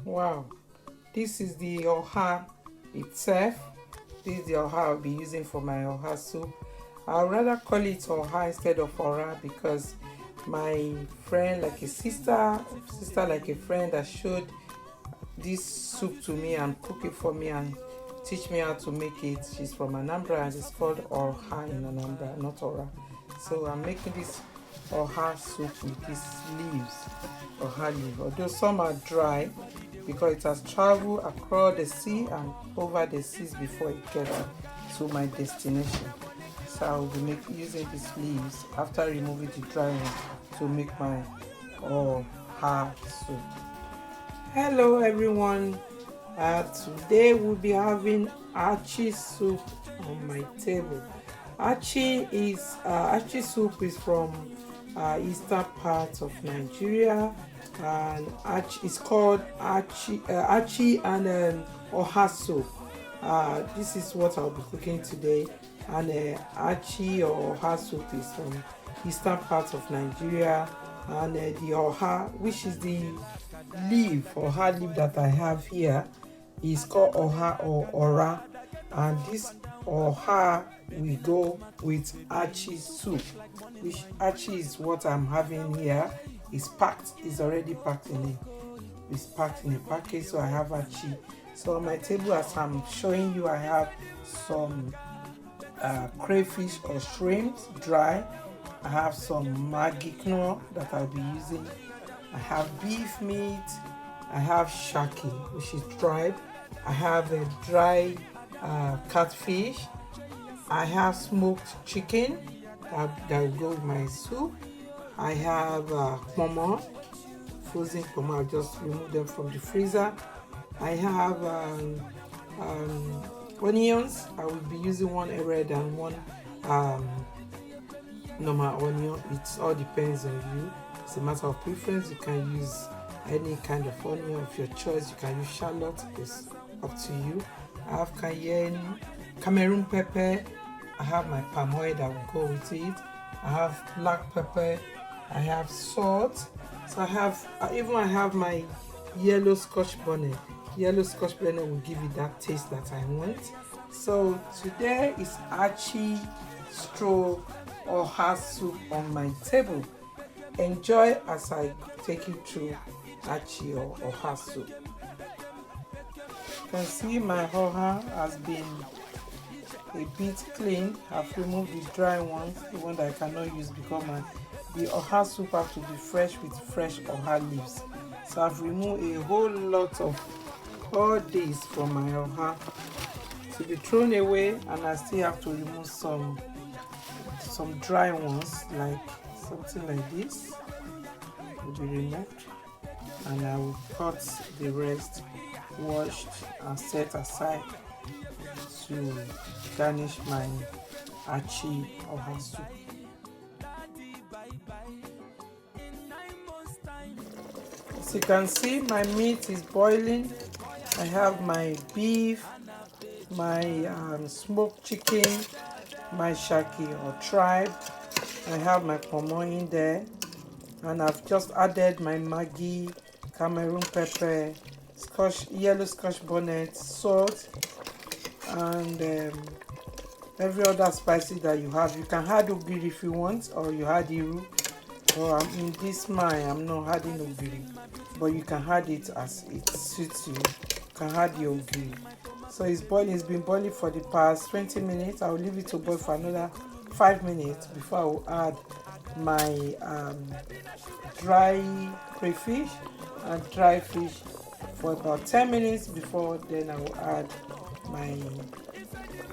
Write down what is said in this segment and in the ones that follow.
Wow, this is the oha itself. This is the oha I'll be using for my oha soup. I'd rather call it oha instead of ora because my friend, like a sister like a friend, that showed this soup to me and cook it for me and teach me how to make it. She's from Anambra and it's called oha in Anambra, not ora. So I'm making this oha soup with these leaves, oha leaf. Although some are dry because it has traveled across the sea and over the seas before it gets to my destination. So I will be using these leaves after removing the dry one to make my oha soup. Hello everyone, today we'll be having Achi soup on my table. Achi soup is from eastern part of Nigeria, and it's called Achi and oha soup. This is what I'll be cooking today, and Achi or oha soup is from eastern part of Nigeria, and the oha, which is the leaf oha leaf that I have here, is called oha or ora, and this oha will go with Achi soup, which Achi is what I'm having here. It's already packed it's packed in a package. So I have Achi. So on my table, as I'm showing you, I have some crayfish or shrimps dry. I have some maggi knorr that I'll be using. I have beef meat. I have shaki, which is dried. I have a dry catfish. I have smoked chicken that will go with my soup. I have pomo, frozen pomo. I'll just remove them from the freezer. I have onions. I will be using one red and one normal onion. It all depends on you. It's a matter of preference. You can use any kind of onion of your choice. You can use shallot. It's up to you. I have cayenne, Cameroon pepper. I have my palm oil that will go with it. I have black pepper. I have salt. So I have my yellow scotch bonnet. Yellow scotch bonnet will give it that taste that I want. So today is Achi stroke oha soup on my table. Enjoy as I take you through Achi or oha soup. You can see my oha has been a bit clean. I've removed the dry ones, the one that I cannot use because the oha soup has to be fresh with fresh oha leaves. So I've removed a whole lot of all these from my oha to be thrown away, and I still have to remove some dry ones, like something like this will be removed, and I will cut the rest, washed and set aside to garnish my Achi oha soup. As you can see, my meat is boiling. I have my beef, my smoked chicken, my shaki or tribe. I have my pomo in there, and I've just added my maggi, Cameroon pepper, yellow scotch bonnet, salt, and every other spices that you have. You can add ogiri if you want, or you add iru. Or in this mine, I'm not adding ogiri, but you can add it as it suits you. You can add your ogiri. So it's boiling. It's been boiling for the past 20 minutes. I'll leave it to boil for another 5 minutes before I will add my dry crayfish and dry fish for about 10 minutes. Before then, I will add my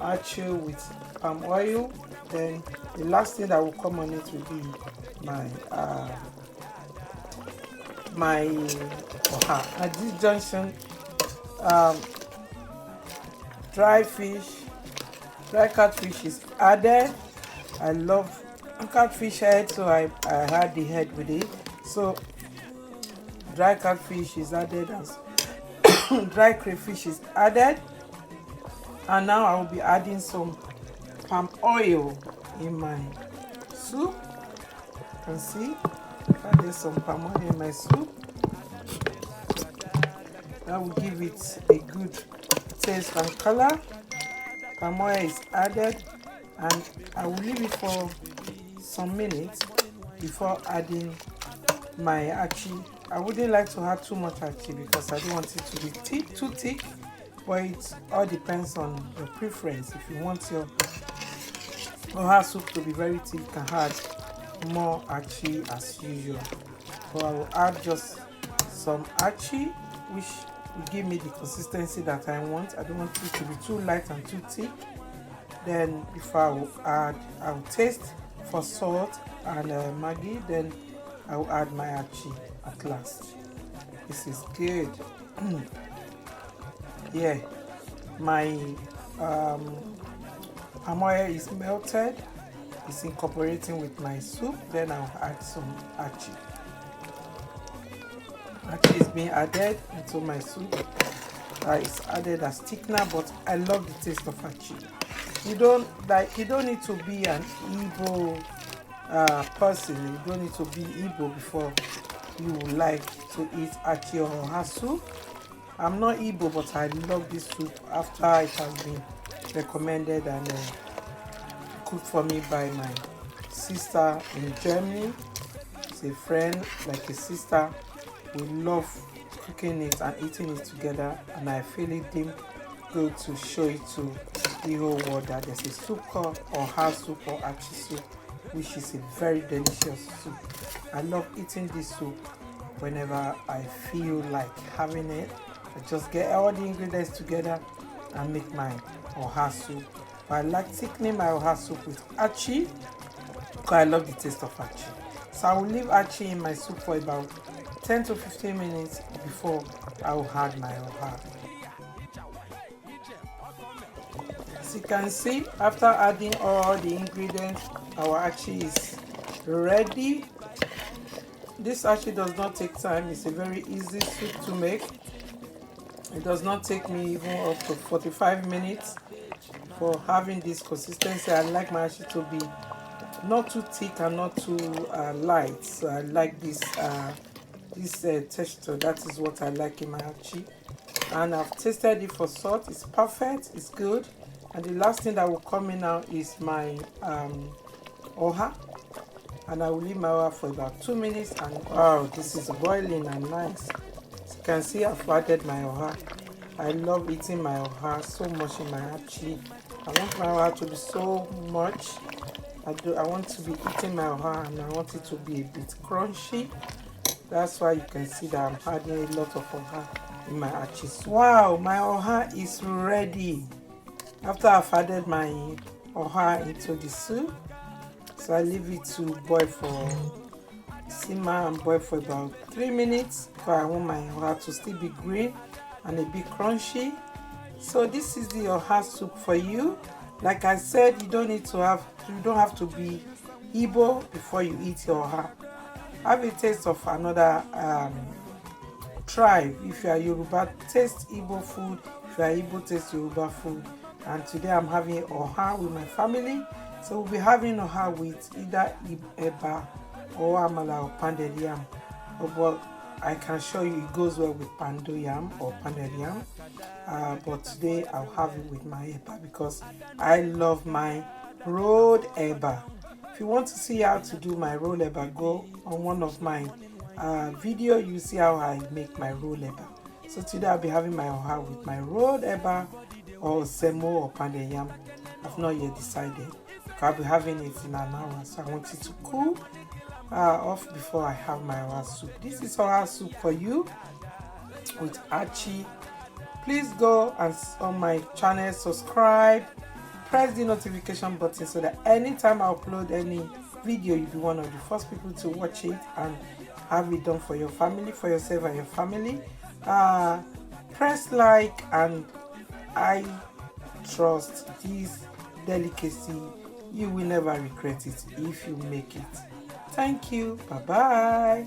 Achi with palm oil. Then the last thing that will come on it will be my oha. At this junction, dry catfish is added. I love catfish head, so I had the head with it. So dry catfish is added as dry crayfish is added, and now I will be adding some palm oil in my soup. You can see there's some palm oil in my soup. That will give it a good taste and color. Palm oil is added, and I will leave it for some minutes before adding my achi. I wouldn't like to add too much achi because I don't want it to be too thick, but it all depends on your preference. If you want your oha soup to be very thick, you can add more achi as usual. But I will add just some achi, which will give me the consistency that I want. I don't want it to be too light and too thick. Then before I will taste for salt and Maggi. Then I will add my achi at last. This is good. Yeah, my palm oil is melted. It's incorporating with my soup. Then I'll add some achi. Achi is being added into my soup. It's added as thickener, but I love the taste of achi. You don't need to be an Igbo person. You don't need to be Igbo before you would like to eat achi or oha soup. I'm not Igbo, but I love this soup after it has been recommended and cooked for me by my sister in Germany. It's a friend, like a sister. We love cooking it and eating it together, and I feel it deemed good to show it to the whole world that there's a soup called oha soup or achi soup, which is a very delicious soup. I love eating this soup whenever I feel like having it. I just get all the ingredients together and make my oha soup. But I like thickening my oha soup with achi because I love the taste of achi. So I will leave achi in my soup for about 10 to 15 minutes before I will add my oha. As you can see, after adding all the ingredients, our achi is ready. This achi does not take time. It's a very easy soup to make. It does not take me even up to 45 minutes for having this consistency. I like my achi to be not too thick and not too light. So I like this texture. That is what I like in my achi. And I've tasted it for salt. It's perfect. It's good. And the last thing that will come in now is my oha. And I will leave my oha for about 2 minutes. And wow, this is boiling and nice. As you can see, I've added my oha. I love eating my oha so much in my achi. I want my oha to be so much. I want to be eating my oha, and I want it to be a bit crunchy. That's why you can see that I'm adding a lot of oha in my achi soup. Wow, my oha is ready. After I've added my oha into the soup, so I leave it to boil for simmer and boil for about 3 minutes because I want my oha to still be green and a bit crunchy. So this is the oha soup for you. Like I said, you don't have to be Igbo before you eat your oha. Have a taste of another tribe. If you are Yoruba, taste Igbo food. If you are Igbo, taste Yoruba food. And today I'm having oha with my family. So we'll be having oha with either eba or amala or pounded yam. But I can show you it goes well with pando yam or pounded yam. But today I'll have it with my eba because I love my rolled eba. If you want to see how to do my roll eba, go on one of my video. You see how I make my roll eba. So today I'll be having my oha with my rolled eba or semo or pounded yam. I've not yet decided. I'll be having it in an hour, so I want it to cool off before I have my oha soup. This is oha soup for you with achi. Please go and on my channel, subscribe, press the notification button so that anytime I upload any video, you'll be one of the first people to watch it and have it done for your family, for yourself and your family. Press like, and I trust this delicacy. You will never regret it if you make it. Thank you. Bye-bye.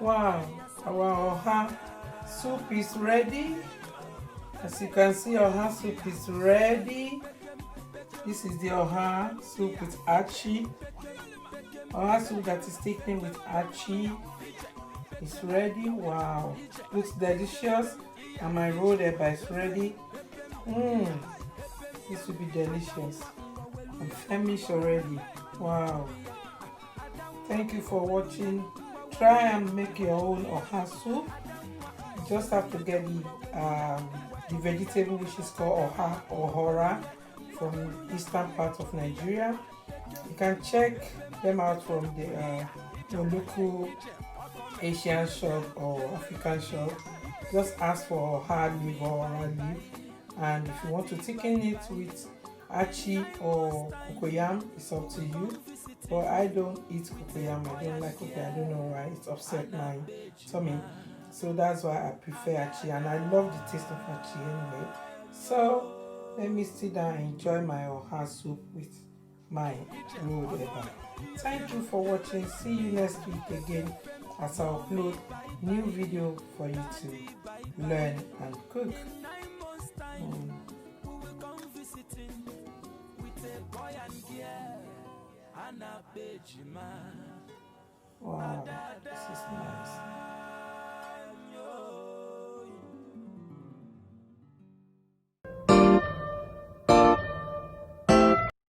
Wow, our oha soup is ready. As you can see, oha soup is ready. This is the oha soup with achi. Oha soup that is thickened with achi is ready. Wow, looks delicious. And my rolled eba is ready. This will be delicious. I'm famished already. Wow. Thank you for watching. Try and make your own oha soup. You just have to get the vegetable which is called oha or hora from eastern part of Nigeria. You can check them out from your local Asian shop or African shop. Just ask for oha leaf or hora leaf, and if you want to thicken it with achi or cocoyam, it's up to you. But I don't eat cocoyam. I don't like cocoyam. I don't know why. It upset my tummy. So that's why I prefer achi, and I love the taste of achi anyway. So let me sit down and enjoy my oha soup with my rolled eba. Thank you for watching. See you next week again as I upload new video for you to learn and cook. Wow, this is nice.